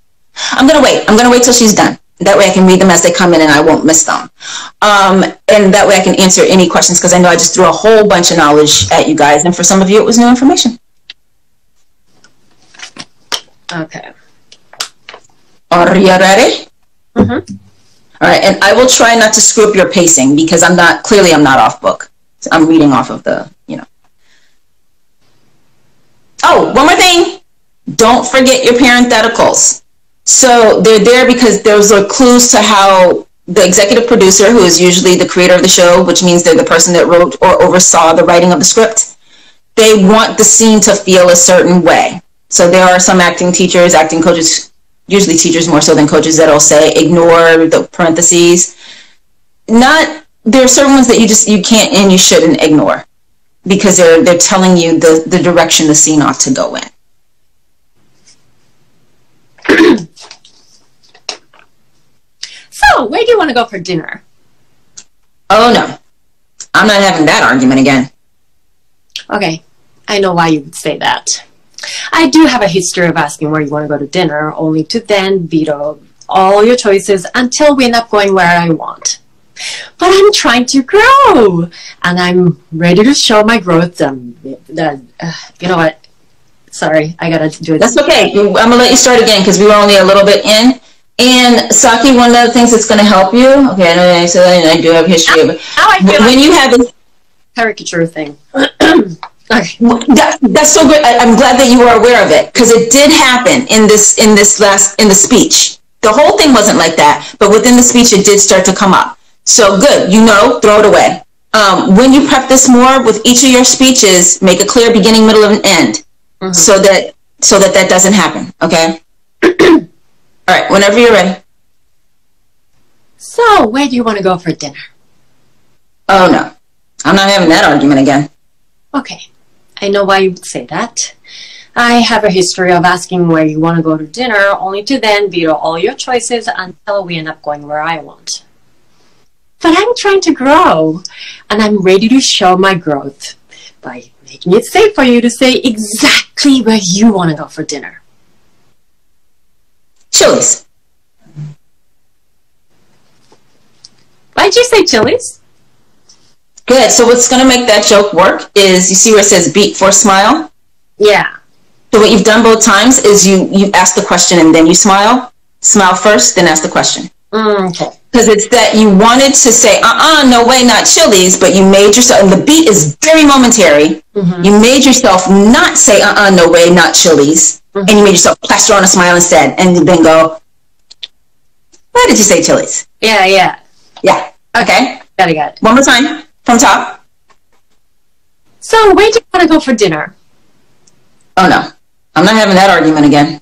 I'm going to wait till she's done. That way I can read them as they come in and I won't miss them. And that way I can answer any questions, because I know I just threw a whole bunch of knowledge at you guys. And for some of you, it was new information. Okay. Are you ready? Mm-hmm. All right, and I will try not to screw up your pacing because I'm not off book. So I'm reading off of the, you know. Oh, one more thing. Don't forget your parentheticals. So they're there because those are clues to how the executive producer, who is usually the creator of the show, which means they're the person that wrote or oversaw the writing of the script, they want the scene to feel a certain way. So there are some acting teachers, acting coaches, usually teachers more so than coaches, that'll say ignore the parentheses. There are certain ones that you can't and you shouldn't ignore, because they're telling you the direction the scene ought to go in. So, where do you want to go for dinner? Oh no, I'm not having that argument again. Okay, I know why you would say that. I do have a history of asking where you want to go to dinner, only to then veto all your choices until we end up going where I want. But I'm trying to grow, and I'm ready to show my growth. You know what? Sorry, I gotta do it. That's okay. I'm gonna let you start again because we were only a little bit in. And Saki, one of the things that's going to help you. Okay, I know I said that, and I do have history of it. When you have a caricature thing. Okay. That's so good. I'm glad that you are aware of it, because it did happen in the speech. The whole thing wasn't like that, but within the speech it did start to come up. So good, throw it away. When you prep this more with each of your speeches, make a clear beginning, middle, and end, so that doesn't happen. Okay. All right. Whenever you're ready. So, where do you want to go for dinner? Oh no, I'm not having that argument again. Okay. I know why you would say that. I have a history of asking where you want to go to dinner, only to then veto all your choices until we end up going where I want. But I'm trying to grow, and I'm ready to show my growth by making it safe for you to say exactly where you want to go for dinner. Chili's. Why'd you say Chili's? Good. So what's going to make that joke work is, you see where it says beat for smile? Yeah. So what you've done both times is you ask the question and then you smile. Smile first, then ask the question. Okay. Because it's that you wanted to say, no way, not Chili's, but you made yourself, and the beat is very momentary. You made yourself not say, no way, not Chili's. And you made yourself plaster on a smile instead, and then go, why did you say Chili's? Yeah. Okay. Got it. One more time, from top. So, where do you want to go for dinner? Oh no, I'm not having that argument again.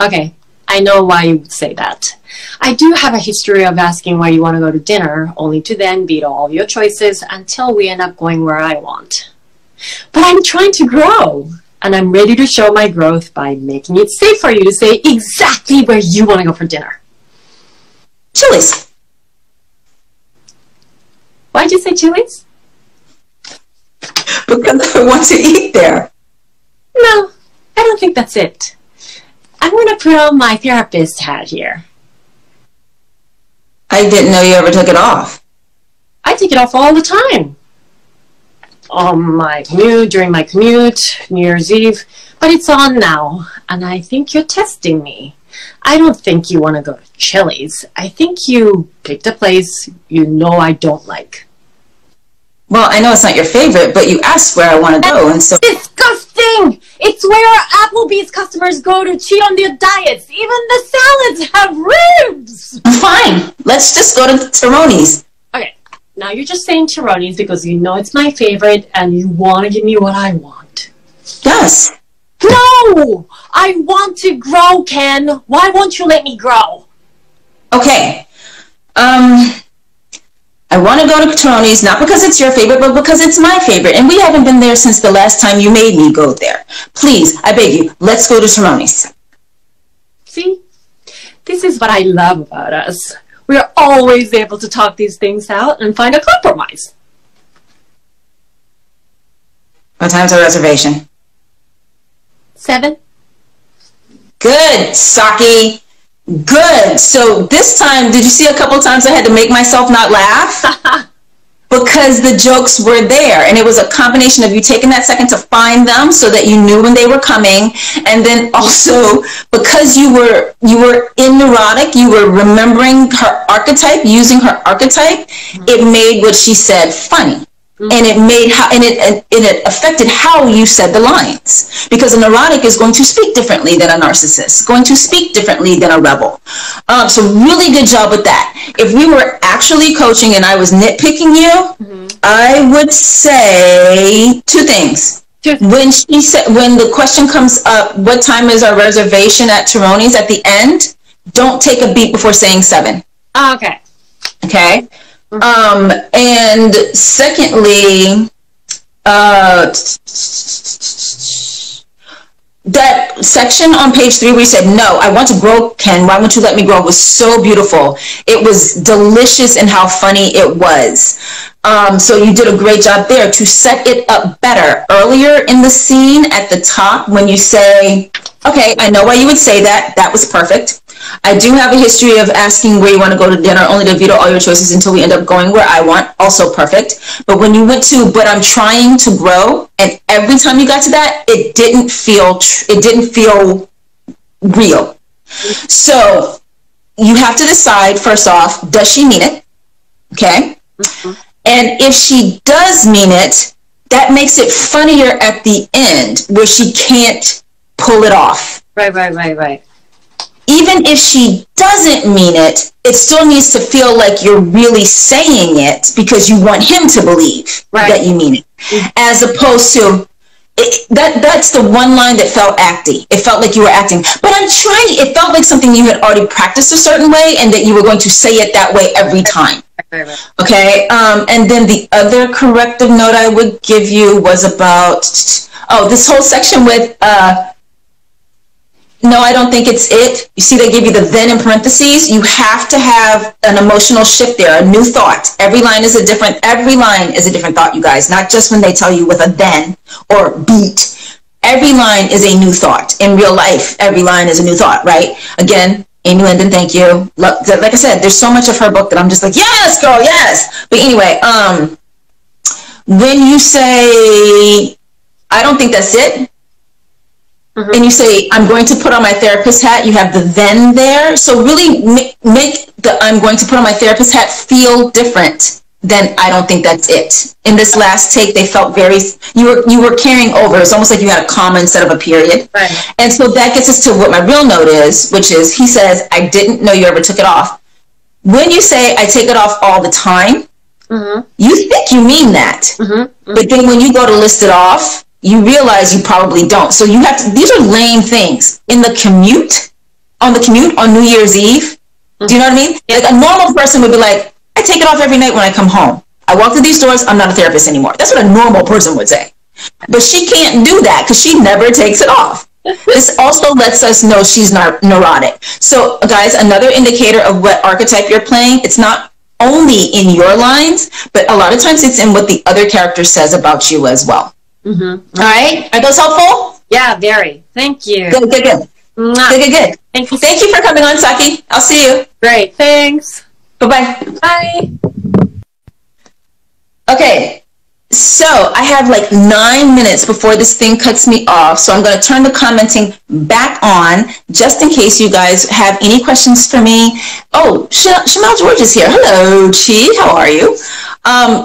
Okay, I know why you would say that. I do have a history of asking where you want to go to dinner, only to then veto all your choices until we end up going where I want. But I'm trying to grow, and I'm ready to show my growth by making it safe for you to say exactly where you want to go for dinner. Chili's. Why'd you say Chili's? Because I want to eat there. No, I don't think that's it. I'm going to put on my therapist hat here. I didn't know you ever took it off. I take it off all the time. On my commute, during my commute, New Year's Eve. But it's on now, and I think you're testing me. I don't think you want to go to Chili's. I think you picked a place you know I don't like. Well, I know it's not your favorite, but you asked where I want to go, and so... Disgusting! It's where Applebee's customers go to cheat on their diets. Even the salads have ribs! Fine. Let's just go to Tironi's. Okay. Now you're just saying Tironi's because you know it's my favorite and you want to give me what I want. Yes. No! I want to grow, Ken. Why won't you let me grow? Okay. I want to go to Tironi's, not because it's your favorite, but because it's my favorite. And we haven't been there since the last time you made me go there. Please, I beg you, let's go to Tironi's. See? This is what I love about us. We're always able to talk these things out and find a compromise. What time's our reservation? 7. Good, Saki. Good. So this time, did you see a couple times I had to make myself not laugh? Because the jokes were there, and it was a combination of you taking that second to find them so that you knew when they were coming, and then also because you were in neurotic, you were remembering her archetype, using her archetype. It made what she said funny. And it made it affected how you said the lines, because a neurotic is going to speak differently than a narcissist, going to speak differently than a rebel. So really good job with that. If we were actually coaching and I was nitpicking you, I would say 2 things. When she said, when the question comes up, what time is our reservation at Tironi's at the end? Don't take a beat before saying 7. Oh, okay. Okay. And secondly, that section on page 3 where you said, no, I want to grow, Ken, why won't you let me grow, was so beautiful. It was delicious in how funny it was. So you did a great job there to set it up better. Earlier in the scene at the top, when you say, okay, I know why you would say that, that was perfect. I do have a history of asking where you want to go to dinner, only to veto all your choices until we end up going where I want, also perfect. But when you went to, but I'm trying to grow, and every time you got to that, it didn't feel real. So you have to decide, first off, does she mean it? Okay. And if she does mean it, that makes it funnier at the end where she can't pull it off. Right. Even if she doesn't mean it, it still needs to feel like you're really saying it because you want him to believe that you mean it. As opposed to, that's the one line that felt acty. It felt like you were acting. But I'm trying, it felt like something you had already practiced a certain way and that you were going to say it that way every time. Okay, and then the other corrective note I would give you was about, this whole section with, no, I don't think it's it. You see, they give you the then in parentheses. You have to have an emotional shift there, a new thought. Every line is a different thought, you guys, not just when they tell you with a then or beat. Every line is a new thought. In real life, every line is a new thought, right? Again, Amy Linden, thank you. Like I said, there's so much of her book that I'm just like, yes, girl, yes. But anyway, when you say, I don't think that's it, and you say, I'm going to put on my therapist hat, you have the then there. So really make the I'm going to put on my therapist hat feel different than I don't think that's it. In this last take, they felt very, you were carrying over. It's almost like you had a comma instead of a period. Right. And so that gets us to what my real note is, which is, he says, I didn't know you ever took it off. When you say, I take it off all the time, you think you mean that. But then when you go to list it off, you realize you probably don't. So you have to, these are lame things. In the commute, on New Year's Eve, do you know what I mean? Like a normal person would be like, I take it off every night when I come home. I walk through these doors, I'm not a therapist anymore. That's what a normal person would say. But she can't do that because she never takes it off. This also lets us know she's not neurotic. So guys, another indicator of what archetype you're playing, it's not only in your lines, but a lot of times it's in what the other character says about you as well. All right, are those helpful? Yeah, very. Thank you. Good. Good. Thank you. Thank you for coming on, Saki. I'll see you. Great. Thanks. Bye-bye. Bye. Okay, so I have like 9 minutes before this thing cuts me off, so I'm going to turn the commenting back on just in case you guys have any questions for me. Oh, Shamel George is here. Hello, Chi. How are you?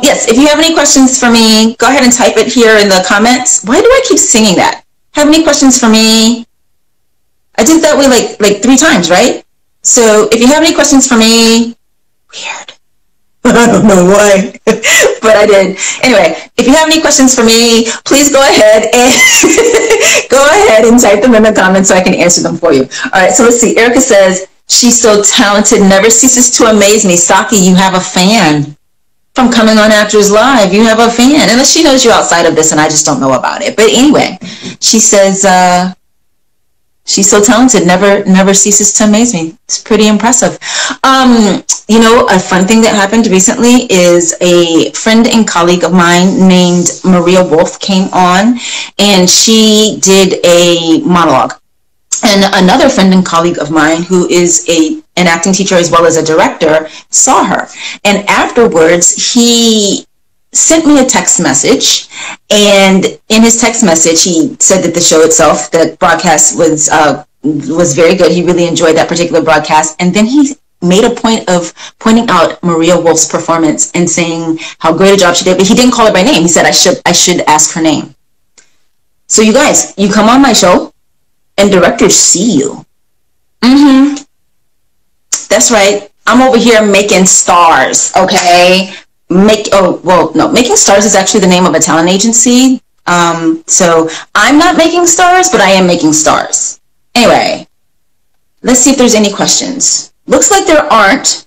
Yes, if you have any questions for me, go ahead and type it here in the comments. Why do I keep singing that? Have any questions for me? I did that way like 3 times, right? So if you have any questions for me, weird. I don't know why, but I did. Anyway, if you have any questions for me, please go ahead and type them in the comments so I can answer them for you. All right, so let's see. Erica says, she's so talented, never ceases to amaze me. Saki, you have a fan. From coming on Actors Live, you have a fan. Unless she knows you outside of this and I just don't know about it. But anyway, she says, she's so talented, never ceases to amaze me. It's pretty impressive. You know, a fun thing that happened recently is a friend and colleague of mine named Maria Wolf came on and she did a monologue. And another friend and colleague of mine who is an acting teacher as well as a director saw her. And afterwards, he sent me a text message. And in his text message, he said that the show itself, the broadcast was very good. He really enjoyed that particular broadcast. And then he made a point of pointing out Maria Wolf's performance and saying how great a job she did. But he didn't call her by name. He said, I should ask her name. So you guys, you come on my show, and directors see you. That's right. I'm over here making stars, okay? Making Stars is actually the name of a talent agency. So I'm not making stars, but I am making stars. Anyway, let's see if there's any questions. Looks like there aren't.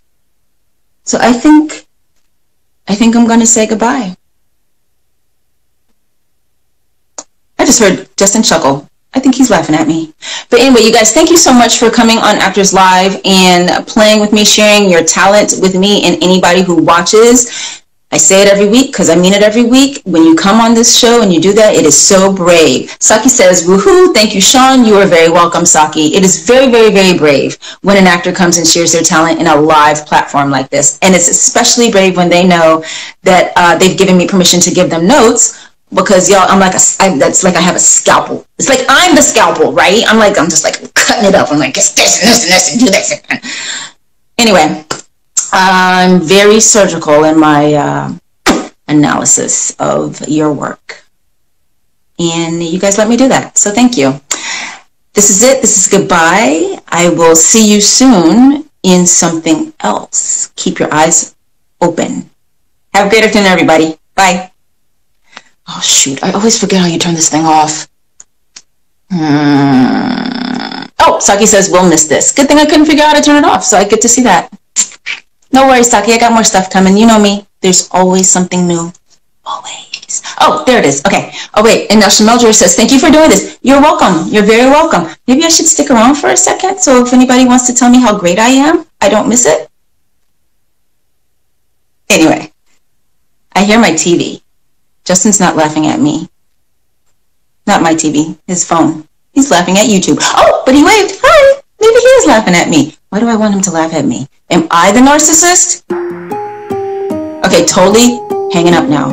So I think I'm going to say goodbye. I just heard Justin chuckle. I think he's laughing at me. But anyway, you guys, thank you so much for coming on Actors Live and playing with me, sharing your talent with me and anybody who watches. I say it every week because I mean it every week. When you come on this show and you do that, it is so brave. Saki says, woohoo, thank you, Shon. You are very welcome, Saki. It is very, very, very brave when an actor comes and shares their talent in a live platform like this. And it's especially brave when they know that they've given me permission to give them notes. Because y'all, that's like I have a scalpel. It's like I'm the scalpel, right? I'm just like cutting it up. I'm like, it's this and this and this and do this. Anyway, I'm very surgical in my analysis of your work. And you guys let me do that. So thank you. This is it. This is goodbye. I will see you soon in something else. Keep your eyes open. Have a great afternoon, everybody. Bye. Oh, shoot. I always forget how you turn this thing off. Oh, Saki says, we'll miss this. Good thing I couldn't figure out how to turn it off, so I get to see that. No worries, Saki. I got more stuff coming. You know me. There's always something new. Always. Oh, there it is. Okay. Oh, wait. And now Shameldra says, thank you for doing this. You're welcome. You're very welcome. Maybe I should stick around for a second, so if anybody wants to tell me how great I am, I don't miss it. Anyway, I hear my TV. Justin's not laughing at me. Not my TV, his phone. He's laughing at YouTube. Oh, but he waved. Hi. Maybe he is laughing at me. Why do I want him to laugh at me? Am I the narcissist? Okay, totally hanging up now.